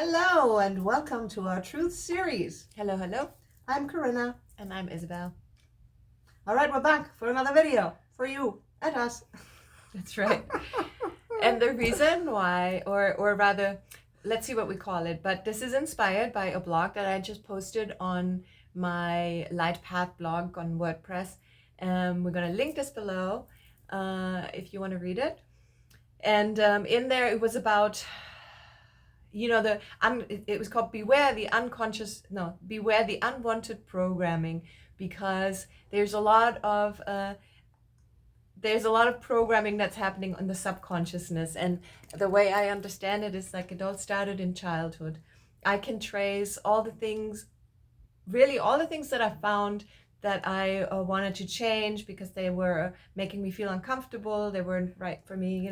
Hello and welcome to our Truth series. Hello, hello. I'm Corinna. And I'm Isabelle. All right, we're back for another video for you and us. That's right. And the reason why, or rather, let's see what we call it, but this is inspired by a blog that I just posted on my Light Path blog on WordPress. We're going to link this below if you want to read it. And in there, it was about, it was called Beware the Unwanted Programming, because there's a lot of programming that's happening in the subconsciousness. And the way I understand it is like it all started in childhood. I can trace all the things that I found that I wanted to change because they were making me feel uncomfortable. They weren't right for me,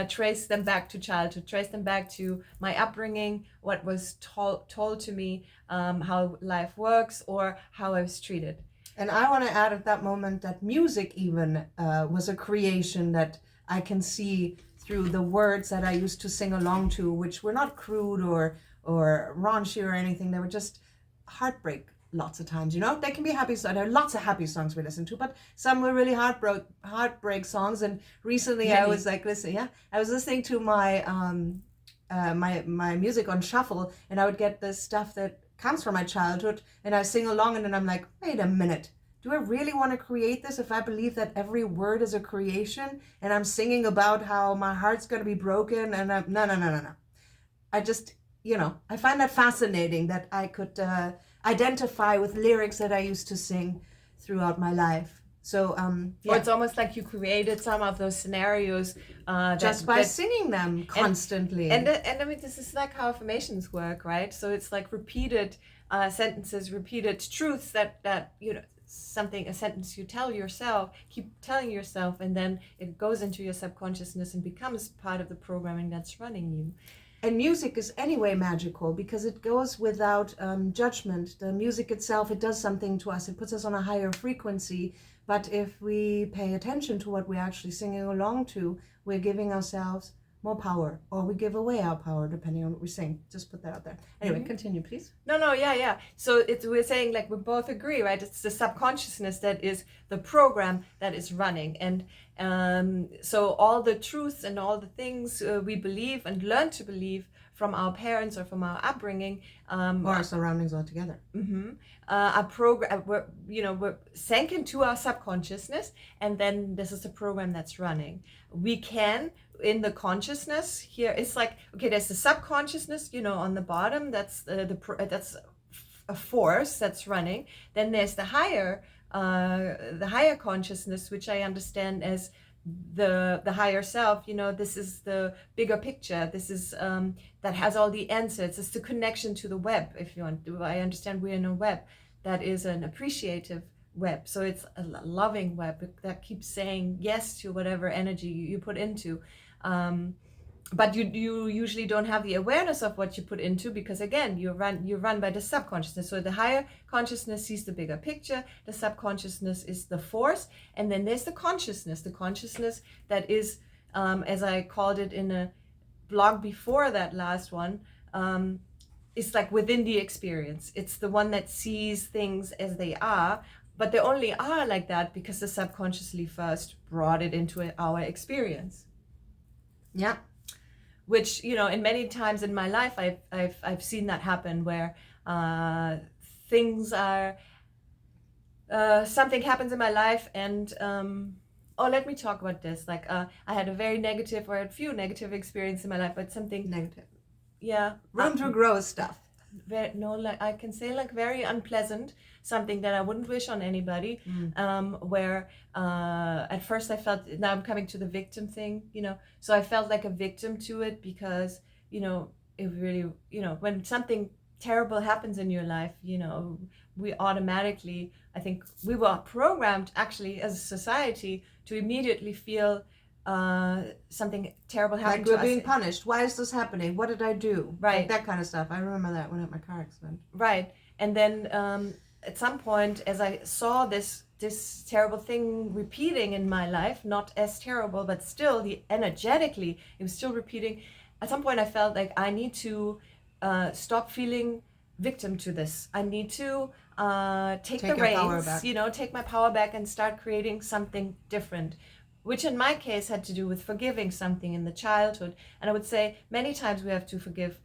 trace them back to childhood, trace them back to my upbringing, what was told to me, how life works, or how I was treated. And I want to add at that moment that music even was a creation that I can see through the words that I used to sing along to, which were not crude or raunchy or anything. They were just heartbreak lots of times, They can be happy songs. There are lots of happy songs we listen to, but some were really heartbreak songs. And recently I was like, I was listening to my my music on shuffle, and I would get this stuff that comes from my childhood, and I sing along, and then I'm like, wait a minute, do I really want to create this if I believe that every word is a creation and I'm singing about how my heart's going to be broken? And no. I just, I find that fascinating that I could identify with lyrics that I used to sing throughout my life. So Or it's almost like you created some of those scenarios just by singing them constantly. And I mean, this is like how affirmations work, right? So it's like repeated sentences, repeated truths that a sentence you tell yourself, keep telling yourself, and then it goes into your subconsciousness and becomes part of the programming that's running you. And music is anyway magical because it goes without judgment. The music itself, it does something to us. It puts us on a higher frequency. But if we pay attention to what we're actually singing along to, we're giving ourselves more power, or we give away our power depending on what we sing. Just put that out there. Anyway, Continue, please. No, yeah. So we're saying, like, we both agree, right? It's the subconsciousness that is the program that is running. And so all the truths and all the things we believe and learn to believe from our parents or from our upbringing, or our surroundings altogether, we're sank into our subconsciousness, and then this is the program that's running. We can, in the consciousness here, it's like, okay, there's the subconsciousness, on the bottom. That's that's a force that's running. Then there's the higher consciousness, which I understand as the higher self. This is the bigger picture. This is that has all the answers. It's the connection to the web, if you want to. I understand we're in a web that is an appreciative web. So it's a loving web that keeps saying yes to whatever energy you put into. But you usually don't have the awareness of what you put into, because again, you're run by the subconsciousness. So the higher consciousness sees the bigger picture. The subconsciousness is the force, and then there's the consciousness that is, as I called it in a blog before that last one, it's like within the experience. It's the one that sees things as they are, but they only are like that because the subconsciously first brought it into our experience. Yeah. Which, in many times in my life, I've seen that happen, where things are, something happens in my life, and let me talk about this. Like, I had a few negative experiences in my life, but something negative. Yeah. Room to grow stuff. I can say, like, very unpleasant, something that I wouldn't wish on anybody. Where at first I felt, now I'm coming to the victim thing, so I felt like a victim to it, because it really, when something terrible happens in your life, we automatically, I think we were programmed actually as a society to immediately feel something terrible happened to us. Like we're being punished. Why is this happening? What did I do? Right. Like that kind of stuff. I remember that when I had my car accident. Right. And then at some point, as I saw this terrible thing repeating in my life, not as terrible, but still energetically, it was still repeating. at some point I felt like I need to stop feeling victim to this. I need to take the your power reins, back. take my power back and start creating something different, which in my case had to do with forgiving something in the childhood. And I would say many times we have to forgive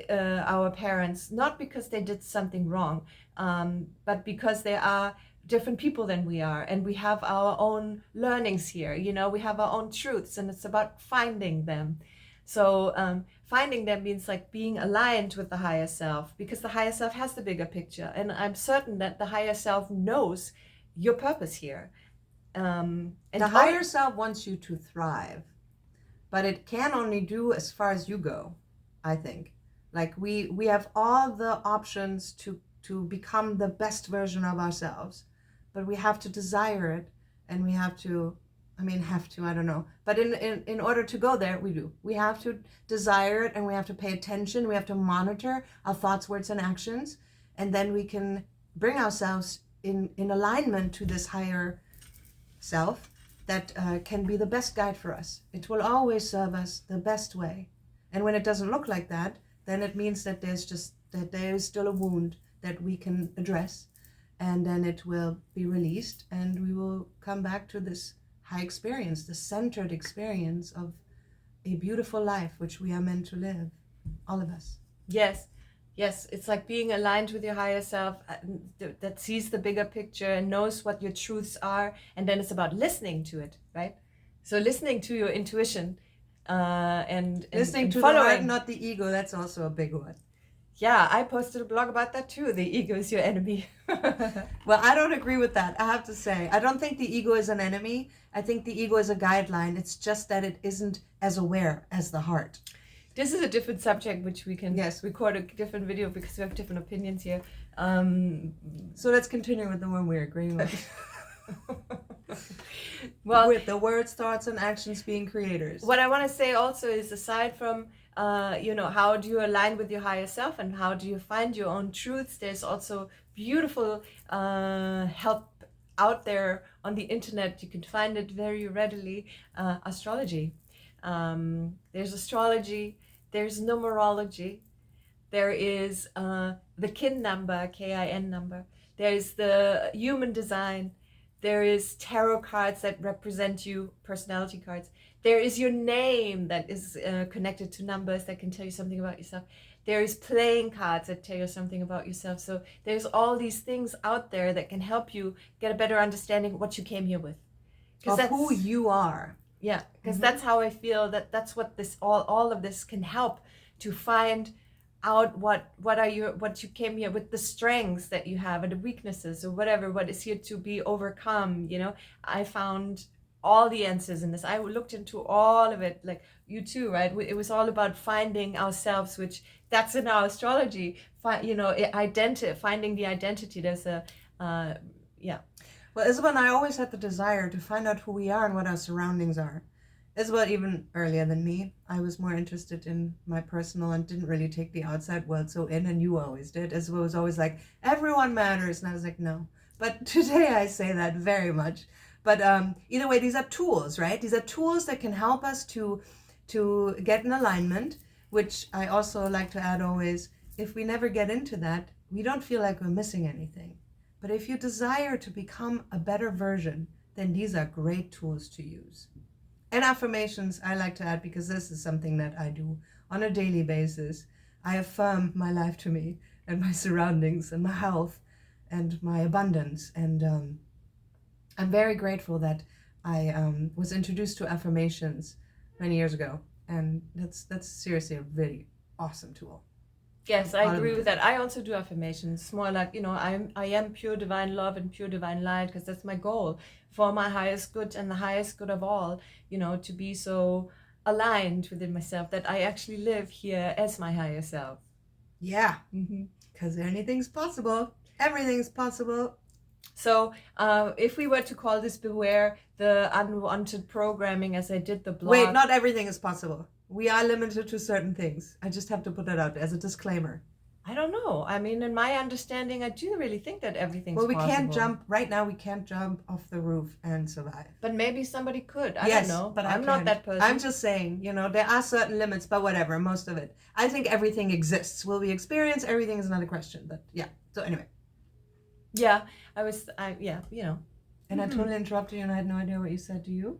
our parents, not because they did something wrong, but because they are different people than we are, and we have our own learnings here. We have our own truths, and it's about finding them. So finding them means like being aligned with the higher self, because the higher self has the bigger picture, and I'm certain that the higher self knows your purpose here. And the higher self wants you to thrive, but it can only do as far as you go, I think. Like we have all the options to become the best version of ourselves, but we have to desire it, and we have to, I don't know. But in order to go there, we have to desire it, and we have to pay attention. We have to monitor our thoughts, words, and actions. And then we can bring ourselves in alignment to this higher self that can be the best guide for us. It will always serve us the best way. And when it doesn't look like that, then it means that there is still a wound that we can address, and then it will be released, and we will come back to this high experience, the centered experience of a beautiful life, which we are meant to live, all of us. Yes, it's like being aligned with your higher self that sees the bigger picture and knows what your truths are, and then it's about listening to it, right? So listening to your intuition, and listening and to following. the heart, not the ego. That's also a big one. Yeah, I posted a blog about that too. The ego is your enemy. Well, I don't agree with that, I have to say. I don't think the ego is an enemy. I think the ego is a guideline. It's just that it isn't as aware as the heart. This is a different subject, which we can record a different video, because we have different opinions here. So let's continue with the one we're agreeing with. Well, with the words, thoughts, and actions being creators. What I want to say also is, aside from how do you align with your higher self and how do you find your own truths, there's also beautiful help out there on the internet. You can find it very readily. Astrology. There's astrology, there's numerology, there is the kin number, KIN number, there's the human design, there is tarot cards that represent you, personality cards, there is your name that is connected to numbers that can tell you something about yourself, there is playing cards that tell you something about yourself. So there's all these things out there that can help you get a better understanding of what you came here with, of who you are. Yeah, because that's how I feel that's what this all of this can help to find out what you came here with, the strengths that you have and the weaknesses or whatever, what is here to be overcome. I found all the answers in this. I looked into all of it, like you too, right? It was all about finding ourselves, which that's in our astrology. Finding the identity. There's a Well, Isabel and I always had the desire to find out who we are and what our surroundings are. Isabel, even earlier than me, I was more interested in my personal and didn't really take the outside world so in, and you always did. Isabel was always like, everyone matters, and I was like, no. But today I say that very much. But either way, these are tools, right? These are tools that can help us to get in alignment, which I also like to add always, if we never get into that, we don't feel like we're missing anything. But if you desire to become a better version, then these are great tools to use. And affirmations, I like to add, because this is something that I do on a daily basis. I affirm my life to me and my surroundings and my health and my abundance. And I'm very grateful that I was introduced to affirmations many years ago. And that's seriously a really awesome tool. Yes, I agree with that. I also do affirmations. It's more like, I am pure divine love and pure divine light, because that's my goal for my highest good and the highest good of all, to be so aligned within myself that I actually live here as my higher self. Yeah, because anything's possible. Everything's possible. So if we were to call this Beware the Unwanted Programming, as I did the blog. Wait, not everything is possible. We are limited to certain things. I just have to put that out as a disclaimer. I don't know. I mean, in my understanding, I do really think that everything's Well, we possible. can't jump right now. We can't jump off the roof and survive. But maybe somebody could. I Yes, don't know. but I'm I not can't. that person. I'm just saying, there are certain limits, but whatever, most of it. I think everything exists. Will we experience everything is another question, but yeah. So anyway. Yeah, yeah, And I totally interrupted you and I had no idea what you said. Do you?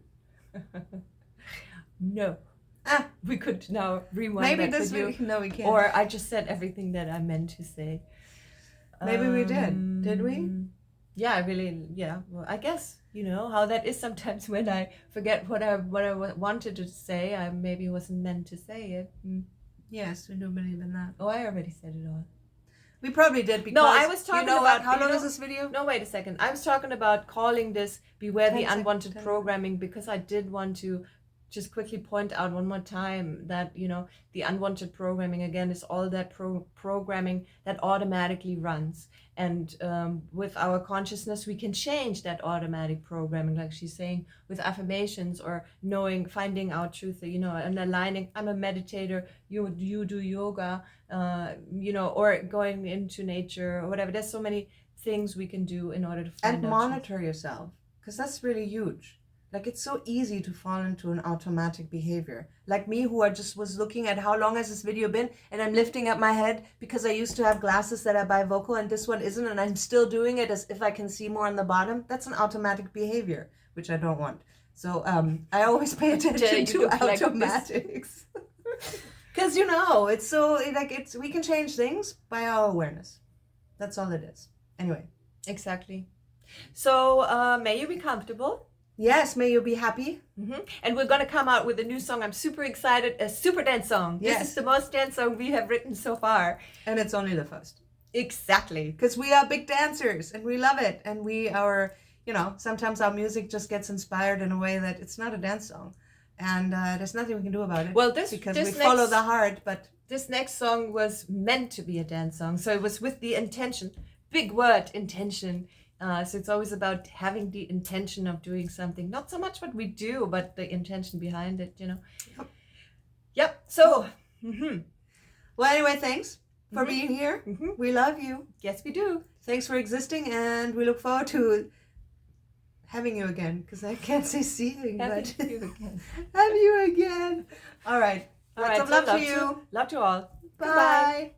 No. We could now rewind Maybe that this with you. week. No, we can't. Or I just said everything that I meant to say. Maybe we did. Did we? Yeah, I really, well, I guess, how that is sometimes when I forget what I wanted to say, I maybe wasn't meant to say it. Yes, we do believe in that. Oh, I already said it all. We probably did because... No, I was talking about... How long is this video? No, wait a second. I was talking about calling this Beware the 10 Unwanted seconds. Programming because I did want to just quickly point out one more time that, the unwanted programming, again, is all that programming that automatically runs. And with our consciousness, we can change that automatic programming, like she's saying, with affirmations or finding out truth, and aligning. I'm a meditator, you do yoga, or going into nature or whatever. There's so many things we can do in order to find And out monitor yourself, because that's really huge. Like, it's so easy to fall into an automatic behavior. Like me, who was looking at how long has this video been, and I'm lifting up my head because I used to have glasses that are bifocal and this one isn't, and I'm still doing it as if I can see more on the bottom. That's an automatic behavior, which I don't want. So I always pay attention to automatics. Because, it's so, we can change things by our awareness. That's all it is. Anyway. Exactly. So may you be comfortable. Yes, may you be happy. And we're going to come out with a new song. I'm super excited. A super dance song. Yes. This is the most dance song we have written so far. And it's only the first. Exactly. Because we are big dancers and we love it. And we are, sometimes our music just gets inspired in a way that it's not a dance song. And there's nothing we can do about it. Well, because we follow the heart, but... This next song was meant to be a dance song. So it was with the intention. Big word, intention. So it's always about having the intention of doing something. Not so much what we do, but the intention behind it, Yep. So, Well, anyway, thanks for being here. We love you. Yes, we do. Thanks for existing, and we look forward to having you again, because I can't say seeing, but Have you again. have you again. All right. Lots of love to you. Love to all. Bye.